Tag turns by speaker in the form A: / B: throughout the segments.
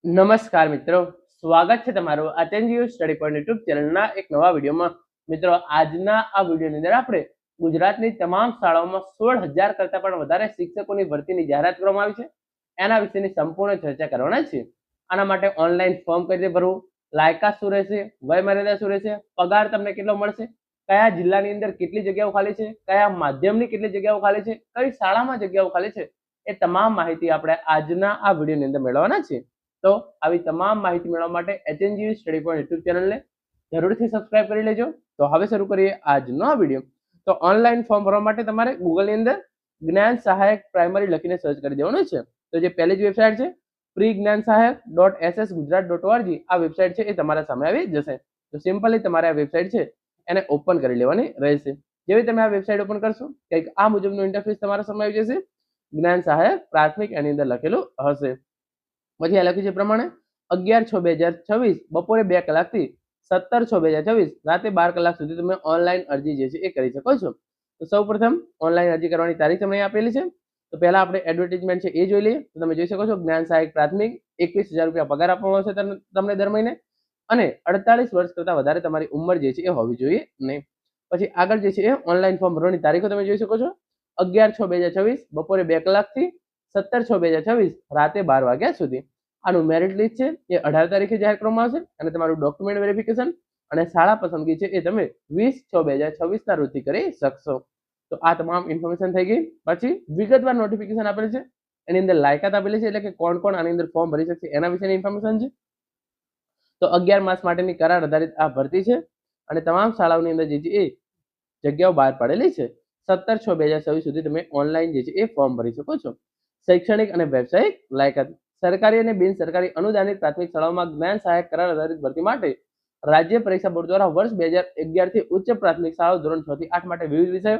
A: નમસ્કાર મિત્રો, સ્વાગત છે તમારું આ ચેન્જ સ્ટડી પોઈન્ટ યુટ્યુબ ચેનલના એક નવા વિડીયોમાં. મિત્રો, આજના આ વિડીયોની અંદર આપણે ગુજરાતની તમામ શાળાઓમાં 16,000 કરતાં પણ વધારે શિક્ષકોની ભરતીની જાહેરાત કરવામાં આવી છે. એના વિશેની સંપૂર્ણ ચર્ચા કરવાના છે. આના માટે ઓનલાઈન ફોર્મ કઈ રીતે ભરવું, લાયકાત શું રહેશે, વય મર્યાદા શું રહેશે, પગાર તમને કેટલો મળશે, કયા જિલ્લાની અંદર કેટલી જગ્યાઓ ખાલી છે, કયા માધ્યમની કેટલી જગ્યાઓ ખાલી છે, કઈ શાળામાં જગ્યાઓ ખાલી છે, એ તમામ માહિતી આપણે આજના આ વિડીયોની અંદર મેળવવાના છે. તો આવી તમામ માહિતી મેળવવા માટે HNGU સ્ટડી પોઈન્ટ યુટ્યુબ ચેનલને જરૂરથી સબસ્ક્રાઇબ કરી લેજો. તો હવે શરૂ કરીએ આજનો આ વિડીયો. તો ઓનલાઈન ફોર્મ ભરવા માટે તમારે ગૂગલની અંદર જ્ઞાન સહાયક પ્રાઇમરી લખીને સર્ચ કરી દેવાનું છે. તો જે પહેલી જ વેબસાઇટ છે pre-gnansahayak.ssgujarat.org, આ વેબસાઇટ છે એ તમારા સામે આવી જશે. તો સિમ્પલી તમારે આ વેબસાઇટ છે એને ઓપન કરી લેવાની રહેશે. જેવી તમે આ વેબસાઇટ ઓપન કરશો કંઈક આ મુજબનું ઇન્ટરફેસ તમારા સામે આવી જશે. જ્ઞાન સહાયક પ્રાથમિક એની અંદર લખેલું હશે. પછી આ લખ્યું છે પ્રમાણે 11/6/2026 બપોરે 2 કલાકથી 17/6/2026 રાતે 12 કલાક સુધી તમે ઓનલાઈન અરજી જે છે એ કરી શકો છો. તો સૌપ્રથમ ઓનલાઈન અરજી કરવાની તારીખ તમને આપેલી છે. તો પહેલા આપણે એડવર્ટાઇઝમેન્ટ છે એ જોઈ લઈએ. તો તમે જોઈ શકો છો જ્ઞાન સહાયક પ્રાથમિક 21,000 રૂપિયા પગાર આપવામાં આવશે તમને દર મહિને, અને 48 વર્ષ કરતાં વધારે તમારી ઉંમર જે છે એ હોવી જોઈએ નહીં. પછી આગળ જે છે એ ઓનલાઈન ફોર્મ ભરવાની તારીખો તમે જોઈ શકો છો. 11/6/2026 બપોરે 2 કલાકથી 17/6/2026 રાતે 12 વાગ્યા સુધી. આનું મેરિટ લિસ્ટ છે એ 18 તારીખે જાહેર કરવામાં આવશે, અને તમારું ડોક્યુમેન્ટ વેરિફિકેશન અને શાળા પસંદગી છે એ તમે 20/6/2026 ના રોજથી કરી શકશો. તો આ તમામ ઇન્ફોર્મેશન થઈ ગઈ. પછી વિગતવાર નોટિફિકેશન આપેલું છે, એની અંદર લાયકાત આપેલી છે, એટલે કે કોણ કોણ આની અંદર ફોર્મ ભરી શકશે એના વિશેની ઇન્ફોર્મેશન છે. તો 11 માસ માટેની કરાર આધારિત આ ભરતી છે, અને તમામ શાળાઓની અંદર જે છે એ જગ્યાઓ બહાર પાડેલી છે. 17/6/2026 સુધી તમે ઓનલાઈન જે છે એ ફોર્મ ભરી શકો છો. શૈક્ષણિક અને વ્યવસાયિક લાયકાત. સરકારી અને બિન સરકારી અનુદાનિત પ્રાથમિક શાળાઓમાં જ્ઞાન સહાયક કરાર આધારિત ભરતી માટે રાજ્ય પરીક્ષા બોર્ડ દ્વારા વર્ષ 2011 થી ઉચ્ચ પ્રાથમિક શાળાઓ ધોરણ 6 થી 8 માટે વિવિધ વિષયો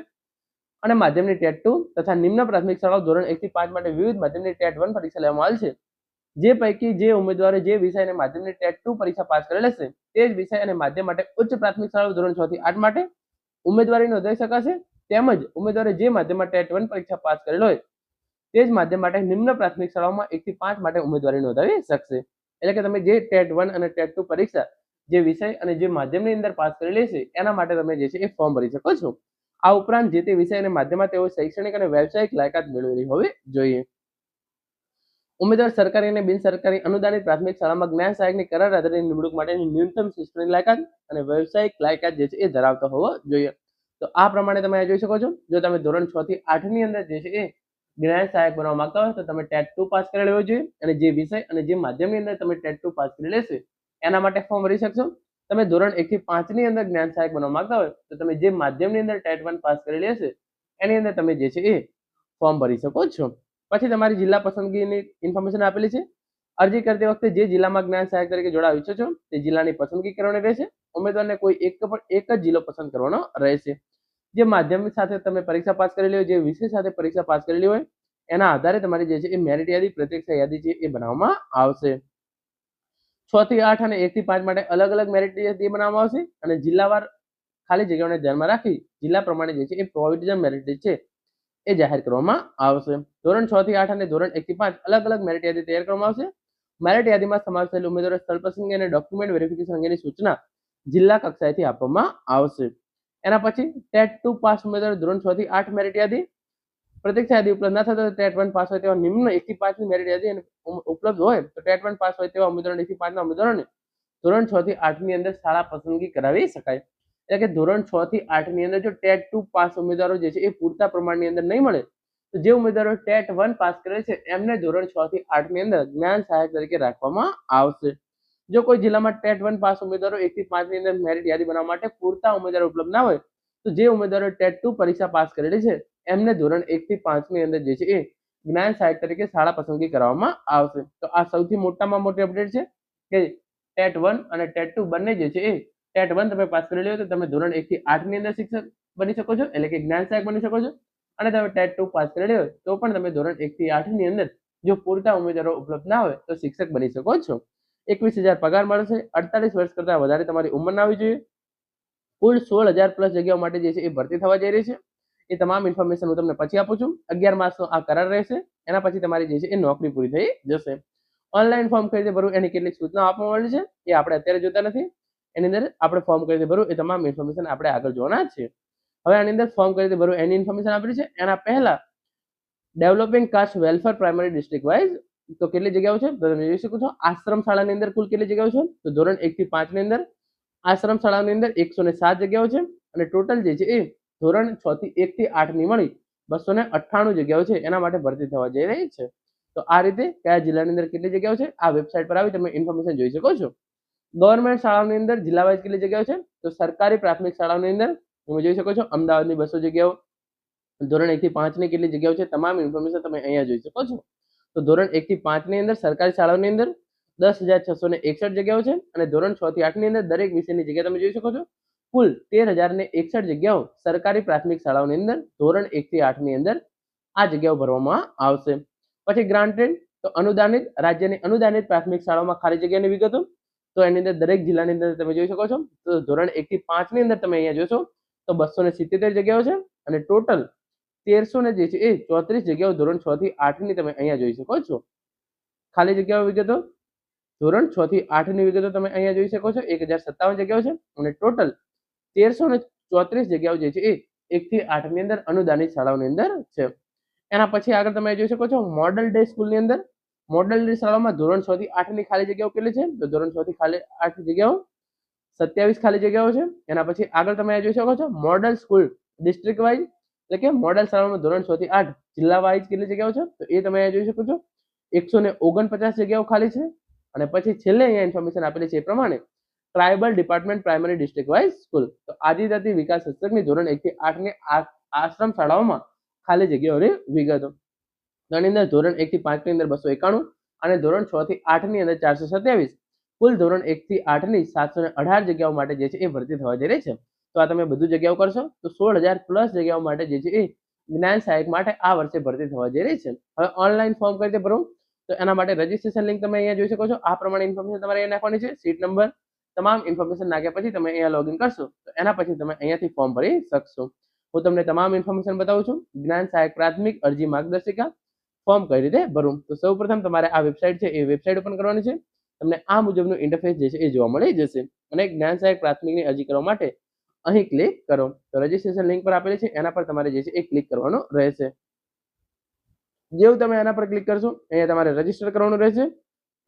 A: અને માધ્યમની ટેટ 2 તથા નિમ્ન પ્રાથમિક શાળાઓ ધોરણ 1 થી 5 માટે વિવિધ માધ્યમની ટેટ 1 પરીક્ષા લેવામાં આવેલ છે. જે પૈકી જે ઉમેદવારો જે વિષય અને માધ્યમની ટેટ 2 પરીક્ષા પાસ કરેલ હશે તે જ વિષય અને માધ્યમ માટે ઉચ્ચ પ્રાથમિક શાળાઓ ધોરણ 6 થી 8 માટે ઉમેદવારી નોંધાવી શકાશે. તેમજ ઉમેદવારે જે માધ્યમમાં ટેટ 1 પરીક્ષા પાસ કરેલ હોય તે જ માધ્યમ માટે નિમ્ન પ્રાથમિક શાળાઓમાં 1 થી 5 માટે ઉમેદવારી નોંધાવી શકશે. એટલે કે તમે જે ટેટ 1 અને ટેટ 2 પરીક્ષા જે વિષય અને જે માધ્યમની અંદર પાસ કરેલી છે એના માટે તમે જે છે એ ફોર્મ ભરી શકો છો. આ ઉપરાંત જે તે વિષય અને માધ્યમમાં તેઓ શૈક્ષણિક અને વ્યવસાયિક લાયકાત મેળવેલી હોવી જોઈએ. ઉમેદવાર સરકારી અને બિન સરકારી અનુદાનિત પ્રાથમિક શાળામાં જ્ઞાન સહાયકની કરાર આધારિત નિમણૂક માટેની ન્યૂનતમ શૈક્ષણિક લાયકાત અને વ્યવસાયિક લાયકાત જે છે એ ધરાવતો હોવો જોઈએ. તો આ પ્રમાણે તમે જોઈ શકો છો. જો તમે ધોરણ 6 થી 8 ની અંદર જે છે એ જ્ઞાન સહાયક બનવા માંગતા હોય તો તમે ટેટ 2 પાસ કરેલ હોવો જોઈએ, અને જે વિષય અને જે માધ્યમની અંદર તમે ટેટ 2 પાસ કરી લેશે એના માટે ફોર્મ ભરી શકશો. તમે ધોરણ 1 થી 5 ની અંદર જ્ઞાન સહાયક બનવા માંગતા હોય તો તમે જે માધ્યમની અંદર ટેટ 1 પાસ કરેલી હશે એની અંદર તમે જે છે એ ફોર્મ ભરી શકો છો. પછી તમારી જિલ્લા પસંદગીની ઇન્ફોર્મેશન આપેલી છે. અરજી કરતી વખતે જે જિલ્લામાં જ્ઞાન સહાયક તરીકે જોડાવા ઈચ્છો છો તે જિલ્લાની પસંદગી કરવાની રહેશે. ઉમેદવારને કોઈ એક જ જિલ્લો પસંદ કરવાનો રહેશે. જે માધ્યમ સાથે તમે પરીક્ષા પાસ કરેલી હોય, જે વિષય સાથે પરીક્ષા પાસ કરેલી હોય એના આધારે તમારી જે છે એ મેરિટ યાદી પ્રત્યક્ષ યાદી છે એ બનાવવામાં આવશે. 6 થી 8 અને 1 થી 5 માટે અલગ અલગ મેરિટ યાદી બનાવવામાં આવશે, અને જિલ્લાવાર ખાલી જગ્યાઓને ધ્યાનમાં રાખી જિલ્લા પ્રમાણે જે છે એ પ્રોવિઝનલ મેરિટ લિસ્ટ છે એ જાહેર કરવામાં આવશે. ધોરણ 6 થી 8 અને ધોરણ 1 થી 5 અલગ અલગ મેરિટ યાદી તૈયાર કરવામાં આવશે. મેરિટ યાદીમાં સમાવેશ થયેલ ઉમેદવારો સ્થળ પસંદગી અને ડોક્યુમેન્ટ વેરિફિકેશન અંગેની સૂચના જિલ્લા કક્ષાએથી આપવામાં આવશે. એના પછી ટેટ 2 પાસ ઉમેદવારો ધોરણ 6 થી 8 મેરિટ યાદી, પ્રત્યક્ષ યાદી ઉપલબ્ધ ના થતા ટેટ 1 પાસ હોય તેવા નિમ્ન 1 થી 5 ની મેરિટ યાદી ઉપલબ્ધ હોય તો ટેટ 1 પાસ હોય તેવા ઉમેદવારો 1 થી 5 ના ઉમેદવારોને ધોરણ 6 થી 8 ની અંદર શાળા પસંદગી કરાવી શકાય. એટલે કે ધોરણ 6 થી 8 ની અંદર જો ટેટ 2 પાસ ઉમેદવારો જે છે એ પૂરતા પ્રમાણની અંદર નહીં મળે તો જે ઉમેદવારો ટેટ 1 પાસ કરે છે એમને ધોરણ 6 થી 8 ની અંદર જ્ઞાન સહાયક તરીકે રાખવામાં આવશે. જો કોઈ જિલ્લામાં ટેટ 1 પાસ ઉમેદવારો 1 થી 5 ની અંદર મેરિટ યાદી બનાવવા માટે પૂરતા ઉમેદવારો ઉપલબ્ધ ના હોય તો જે ઉમેદવારો ટેટ 2 પરીક્ષા પાસ કરેલી છે એમને ધોરણ 1 થી 5 ની અંદર જે છે એ જ્ઞાન સહાયક તરીકે શાળા પસંદગી કરવામાં આવશે. તો આ સૌથી મોટામાં મોટી અપડેટ છે કે ટેટ 1 અને ટેટ 2 બંને જે છે એ ટેટ 1 તમે પાસ કરેલી હોય તો તમે ધોરણ 1 થી 8 ની અંદર શિક્ષક બની શકો છો, એટલે કે જ્ઞાન સહાયક બની શકો છો. અને તમે ટેટ 2 પાસ કરેલી હોય તો પણ તમે ધોરણ 1 થી 8 ની અંદર જો પૂરતા ઉમેદવારો ઉપલબ્ધ ના હોય તો શિક્ષક બની શકો છો. 21,000 પગાર મળશે. 48 વર્ષ કરતાં વધારે તમારી ઉંમર ના હોવી જોઈએ. કુલ 16,000 પ્લસ જગ્યાઓ માટે જે છે એ ભરતી થવા જઈ રહી છે. એ તમામ ઇન્ફોર્મેશન હું તમને પછી આપું છું. 11 માસનો આ કરાર રહેશે. એના પછી તમારી જે છે એ નોકરી પૂરી થઈ જશે. ઓનલાઈન ફોર્મ કઈ રીતે ભરવું એની કેટલીક સૂચનાઓ આપવામાં આવેલી છે, એ આપણે અત્યારે જોતા નથી. એની અંદર આપણે ફોર્મ કઈ રીતે ભરવું એ તમામ ઇન્ફોર્મેશન આપણે આગળ જોવાના જ છે. હવે આની અંદર ફોર્મ કઈ રીતે ભરવું એની ઇન્ફોર્મેશન આપેલી છે. એના પહેલા developing caste welfare primary district wise તો કેટલી જગ્યાઓ છે તો તમે જોઈ શકો છો. આશ્રમ શાળાની અંદર કુલ કેટલી જગ્યાઓ છે તો ધોરણ 1 થી 5 ની અંદર આશ્રમ શાળાની અંદર 107 જગ્યાઓ છે અને ટોટલ જે છે એ ધોરણ 6 થી 1 થી 8 ની મળી 298 જગ્યાઓ છે એના માટે ભરતી થવા જઈ રહી છે. તો આ રીતે કયા જિલ્લાની અંદર કેટલી જગ્યાઓ છે આ વેબસાઇટ પર આવી તમે ઇન્ફોર્મેશન જોઈ શકો છો. ગવર્મેન્ટ શાળાઓની અંદર જિલ્લા વાઇઝ કેટલી જગ્યાઓ છે તો સરકારી પ્રાથમિક શાળાઓની અંદર તમે જોઈ શકો છો અમદાવાદની 200 જગ્યાઓ, ધોરણ 1 થી 5 ની કેટલી જગ્યાઓ છે તમામ ઇન્ફોર્મેશન તમે અહીંયા જોઈ શકો છો. તો ધોરણ 1 થી 5 ની અંદર સરકારી શાળાઓની અંદર 10,661 જગ્યાઓ છે અને ધોરણ 6 થી 8 ની અંદર દરેક વિષયની જગ્યા તમે જોઈ શકો છો કુલ 13,061 જગ્યાઓ સરકારી પ્રાથમિક શાળાઓની અંદર ધોરણ 1 થી 8 ની અંદર આ જગ્યાઓ ભરવામાં આવશે. પછી ગ્રાન્ટેડ તો અનુદાનિત રાજ્યની અનુદાનિત પ્રાથમિક શાળાઓમાં ખાલી જગ્યાની વિગતો તો એની અંદર દરેક જિલ્લાની અંદર તમે જોઈ શકો છો. તો ધોરણ 1 થી 5 ની અંદર તમે અહીંયા જોશો તો 277 જગ્યાઓ છે અને ટોટલ 1334 જગ્યાઓ ધોરણ 6 થી 8 ની તમે અહીંયા જોઈ શકો છો. ખાલી જગ્યાઓ વિગતો ધોરણ 6 થી 8 ની વિગતો તમે અહીંયા જોઈ શકો છો 1057 જગ્યાઓ છે અને ટોટલ 1334 જગ્યાઓ જે છે એ 1 થી 8 ની અંદર અનુદાનિત શાળાઓની અંદર છે. એના પછી આગળ તમે જોઈ શકો છો મોડલ ડે સ્કૂલની અંદર મોડલ ડે શાળામાં ધોરણ 6 થી 8 ની ખાલી જગ્યાઓ કેટલી છે તો ધોરણ 6 થી ખાલી 8 જગ્યાઓ 27 ખાલી જગ્યાઓ છે. એના પછી આગળ તમે જોઈ શકો છો મોડલ સ્કૂલ ડિસ્ટ્રિક્ટ વાઇઝ એટલે કે મોડલ શાળામાં ધોરણ 6 થી 8 જિલ્લા વાઇઝ કેટલી જગ્યાઓ છે તો એ તમે જોઈ શકો છો 149 જગ્યાઓ ખાલી છે. અને પછી છેલ્લે અહીંયા ઇન્ફોર્મેશન આપેલી છે એ પ્રમાણે tribal department primary district wise school તો આદિજાતિ વિકાસ શિક્ષકની ધોરણ 1 થી 8 ની આશ્રમ શાળાઓમાં ખાલી જગ્યાઓની વિગતો. આની અંદર ધોરણ 1 થી 5 ની અંદર 291 અને ધોરણ 6 થી 8 ની અંદર 427 કુલ ધોરણ 1 થી 8 ની 718 જગ્યાઓ માટે જે છે એ ભરતી થવા જઈ રહી છે. તો આ તમે બધું જગ્યાઓ કરશો તો 16,000 પ્લસ જગ્યાઓ માટે જે છે એ જ્ઞાન સહાયક માટે આ વર્ષે ભરતી થવા જઈ રહી છે. હવે ઓનલાઈન ફોર્મ કઈ રીતે ભરવું તો એના માટે રજીસ્ટ્રેશન લિંક તમે અહીંયા જોઈ શકો છો. આ પ્રમાણે ઇન્ફોર્મેશન તમારે અહીંયા નાખવાની છે. સીટ નંબર તમામ ઇન્ફોર્મેશન નાખ્યા પછી તમે અહીંયા લોગિન કરશો તો એના પછી તમે અહીંયાથી ફોર્મ ભરી શકશો. હું તમને તમામ ઇન્ફોર્મેશન બતાવું છું. જ્ઞાન સહાયક પ્રાથમિક અરજી માર્ગદર્શિકા ફોર્મ કઈ રીતે ભરવું તો સૌપ્રથમ તમારે આ વેબસાઇટ છે એ વેબસાઇટ ઓપન કરવાની છે. તમને આ મુજબનું ઇન્ટરફેસ જે છે એ જોવા મળી જશે અને જ્ઞાન સહાયક પ્રાથમિકની અરજી કરવા માટે અહીં ક્લિક કરો તો રજીસ્ટ્રેશન લિંક પર આપેલી છે એના પર તમારે જે છે એ ક્લિક કરવાનું રહેશે. જેવું તમે એના પર ક્લિક કરશો અહીંયા તમારે રજીસ્ટર કરવાનું રહેશે.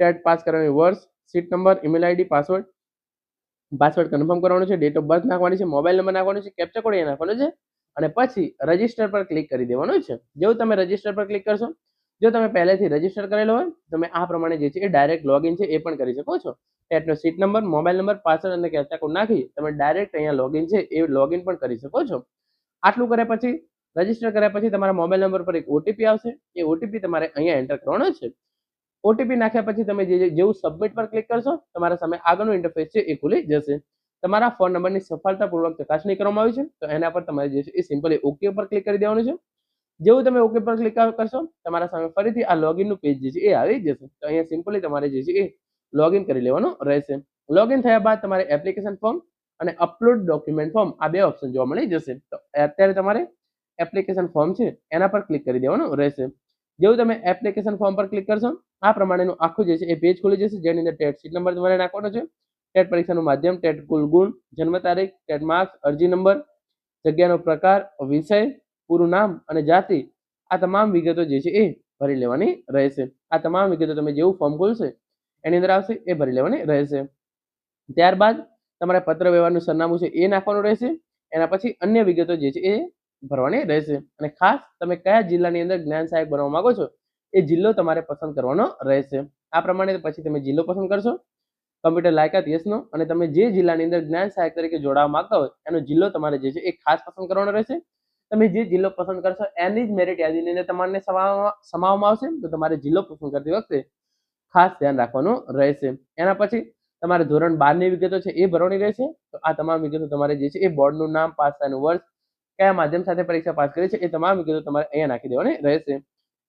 A: ટેટ પાસ કરવાની વર્ષ, seat number, email ID, password confirm કરવાનું છે, ડેટ ઓફ બર્થ નાખવાની છે, મોબાઈલ નંબર નાખવાનો છે, કેપ્ચા કોડ અહીંયા નાખવાનો છે અને પછી રજીસ્ટર પર ક્લિક કરી દેવાનું છે. જેવું તમે રજીસ્ટર પર ક્લિક કરશો જો તમે પહેલેથી રજીસ્ટર કરેલો હોય તમે આ પ્રમાણે જે છે એ ડાયરેક્ટ લોગિન છે એ પણ કરી શકો છો. ટેટનો seat number, mobile number, password અને કેપ્ચા કોડ નાખી તમે ડાયરેક્ટ અહીંયા લોગિન છે એ લોગિન પણ કરી શકો છો. આટલું કર્યા પછી રજીસ્ટર કર્યા પછી તમારા મોબાઈલ નંબર પર એક ઓટીપી આવશે. એ ઓટીપી તમારે અહીંયા એન્ટર કરવાનો છે. ઓટીપી નાખ્યા પછી તમે જેવું સબમિટ પર ક્લિક કરશો તમારા સામે આગળનું ઇન્ટરફેસ છે એ ખુલી જશે. તમારા ફોન નંબરની સફળતાપૂર્વક ચકાસણી કરવામાં આવી છે તો એના પર તમારે જે છે એ સિમ્પલી ઓકે પર ક્લિક કરી દેવાનું છે. જેવું તમે ઓકે પર ક્લિક કરશો તમારા સામે ફરીથી આ લોગિનનું પેજ જે છે એ આવી જશે. તો અહીંયા સિમ્પલી તમારે જે છે એ લોગિન કરી લેવાનું રહેશે. લોગિન થયા બાદ તમારે એપ્લિકેશન ફોર્મ અને અપલોડ ડોક્યુમેન્ટ ફોર્મ આ બે ઓપ્શન જોવા મળી જશે. તો અત્યારે તમારે એપ્લિકેશન ફોર્મ છે એના પર ક્લિક કરી દેવાનું રહેશે. જેવું તમે એપ્લિકેશન ફોર્મ પર ક્લિક કરશો આ પ્રમાણેનું આખું જે છે એ પેજ ખુલી જશે જેની અંદર ટેટ સીટ નંબર તમારે નાખવાનો છે, ટેટ પરીક્ષાનું માધ્યમ, ટેટ કુલ ગુણ, જન્મ તારીખ, ટેટ માર્ક્સ, અરજી નંબર, જગ્યાનો પ્રકાર, વિષય, પૂરું નામ અને જાતિ આ તમામ વિગતો જે છે એ ભરી લેવાની રહેશે. આ તમામ વિગતો તમે જેવું ફોર્મ ખોલશે એની અંદર આવશે એ ભરી લેવાની રહેશે. ત્યારબાદ તમારે પત્ર વ્યવહારનું સરનામું છે એ નાખવાનું રહેશે. એના પછી અન્ય વિગતો જે છે એ ભરવાની રહેશે અને ખાસ તમે કયા જિલ્લાની અંદર જ્ઞાન સહાયક બનવા માંગો છો એ જિલ્લો તમારે પસંદ કરવાનો રહેશે. આ પ્રમાણે પછી તમે જિલ્લો પસંદ કરશો. કમ્પ્યુટર લાયકાત યસનો અને તમે જે જિલ્લાની અંદર જ્ઞાન સહાયક તરીકે જોડાવા માંગતા હોય એનો જિલ્લો તમારે જે છે એ ખાસ પસંદ કરવાનો રહેશે. તમે જે જિલ્લો પસંદ કરશો એની જ મેરિટ યાદીની અંદર તમારે સમાવવામાં આવશે તો તમારે જિલ્લો પસંદ કરતી વખતે ખાસ ધ્યાન રાખવાનું રહેશે. એના પછી તમારે ધોરણ 12 ની વિગતો છે એ ભરવાની રહેશે. તો આ તમામ વિગતો તમારે જે છે એ બોર્ડનું નામ, પાસ થયાનું વર્ષ, કયા માધ્યમ સાથે પરીક્ષા પાસ કરી છે એ તમામ વિગતો તમારે અહીંયા નાખી દેવાની રહેશે.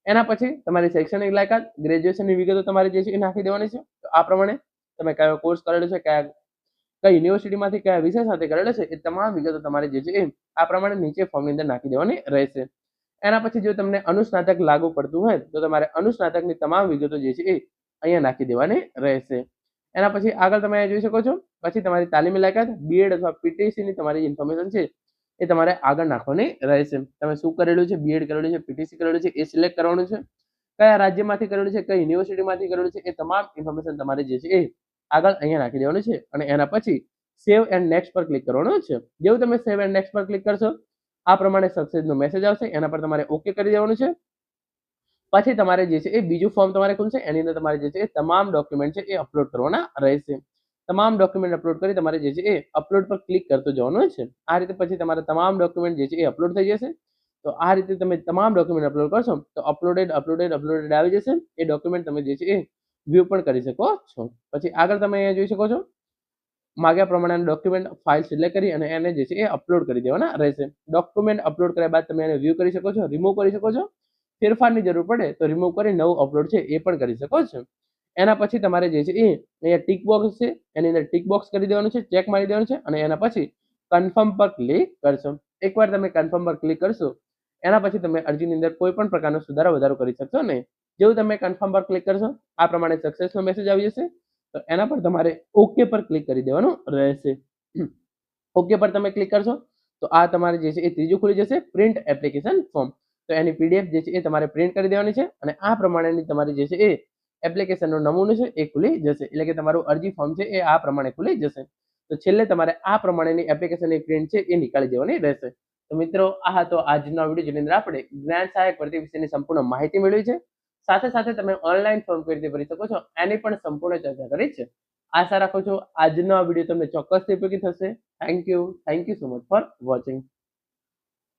A: એના પછી તમારી શૈક્ષણિક લાયકાત, ગ્રેજ્યુએશનની વિગતો તમારે જે છે એ નાખી દેવાની છે. તો આ પ્રમાણે તમે કયો કોર્સ કરેલો છે, કઈ યુનિવર્સિટીમાંથી કયા વિષય સાથે કરેલો છે એ તમામ વિગતો તમારે જે છે એ આ પ્રમાણે નીચે ફોર્મની અંદર નાખી દેવાની રહેશે. એના પછી જો તમને અનુસ્નાતક લાગુ પડતું હોય તો તમારે અનુસ્નાતકની તમામ વિગતો જે છે એ અહીંયા નાખી દેવાની રહેશે. એના પછી આગળ તમે જોઈ શકો છો, પછી તમારી તાલીમી લાયકાત બીએડ અથવા પીટીસી ની તમારી ઇન્ફોર્મેશન છે એ તમારે આગળ નાખવાની રહેશે. તમે શું કરેલું છે, બીએડ કરેલું છે, પીટીસી કરેલું છે, એ સિલેક્ટ કરવાનું છે. કયા રાજ્યમાંથી કરેલું છે, કઈ યુનિવર્સિટીમાંથી કરેલું છે, એ તમામ ઇન્ફોર્મેશન તમારે જે છે એ આગળ અહીંયા નાખી દેવાનું છે. અને એના પછી સેવ એન્ડ નેક્સ્ટ પર ક્લિક કરવાનું છે. જેવું તમે સેવ એન્ડ નેક્સ્ટ પર ક્લિક કરશો, આ પ્રમાણે સક્સેસનો મેસેજ આવશે. એના પર તમારે ઓકે કરી દેવાનું છે. પછી તમારે જે છે એ બીજું ફોર્મ તમારે ખુલશે. એની અંદર તમારે જે છે એ તમામ ડોક્યુમેન્ટ છે એ અપલોડ કરવાના રહેશે. તમામ ડોક્યુમેન્ટ અપલોડ કરી તમારે જે છે એ અપલોડ પર ક્લિક કરતો જવાનું છે. આ રીતે પછી તમારા તમામ ડોક્યુમેન્ટ જે છે એ અપલોડ થઈ જશે. તો આ રીતે તમે તમામ ડોક્યુમેન્ટ અપલોડ કરશો તો અપલોડેડ આવી જશે. એ ડોક્યુમેન્ટ તમે જે છે એ વ્યૂ પણ કરી શકો છો. પછી આગળ તમે અહીંયા જોઈ શકો છો, માગ્યા પ્રમાણે ડોક્યુમેન્ટ ફાઇલ સિલેક્ટ કરી અને એને જે છે એ અપલોડ કરી દેવાના રહેશે. ડોક્યુમેન્ટ અપલોડ કર્યા બાદ તમે એને વ્યૂ કરી શકો છો, રિમૂવ કરી શકો છો. ફેરફારની જરૂર પડે તો રિમૂવ કરી નવું અપલોડ છે એ પણ કરી શકો છો. એના પછી તમારે જે છે એ અહીંયા ટિક બોક્સ છે, એની અંદર ટિક બોક્સ કરી દેવાનું છે, ચેક મારી દેવાનું છે. અને એના પછી કન્ફર્મ પર ક્લિક કરશો. એકવાર તમે કન્ફર્મ પર ક્લિક કરશો, એના પછી તમે અરજીની અંદર કોઈ પણ પ્રકારનો સુધારો વધારો કરી શકશો નહીં. જેવું તમે કન્ફર્મ પર ક્લિક કરશો, આ પ્રમાણે સક્સેસનો મેસેજ આવી જશે. તો એના પર તમારે ઓકે પર ક્લિક કરી દેવાનું રહેશે. ઓકે પર તમે ક્લિક કરશો તો આ તમારે જે છે એ ત્રીજું ખુલી જશે, પ્રિન્ટ એપ્લિકેશન ફોર્મ. તો એની પીડીએફ જે છે એ તમારે પ્રિન્ટ કરી દેવાની છે. અને આ પ્રમાણેની તમારી જે છે એ એપ્લિકેશનનો નમૂનો છે એ ખુલી જશે. એટલે કે તમારું અરજી ફોર્મ છે એ આ પ્રમાણે ખુલી જશે. તો છેલ્લે તમારે આ પ્રમાણેની એપ્લિકેશનની પ્રિન્ટ છે એ નીકાળી દેવાની રહેશે. તો મિત્રો, આ હતો આજનો વિડીયો, જેની અંદર આપણે જ્ઞાન સહાયક ભરતી વિશેની સંપૂર્ણ માહિતી મેળવી છે. સાથે સાથે તમે ઓનલાઈન ફોર્મ કઈ રીતે ભરી શકો છો એની પણ સંપૂર્ણ ચર્ચા કરી છે. આશા રાખું છું આજનો આ વિડીયો તમને ચોક્કસથી ઉપયોગી થશે. Thank you so much for watching.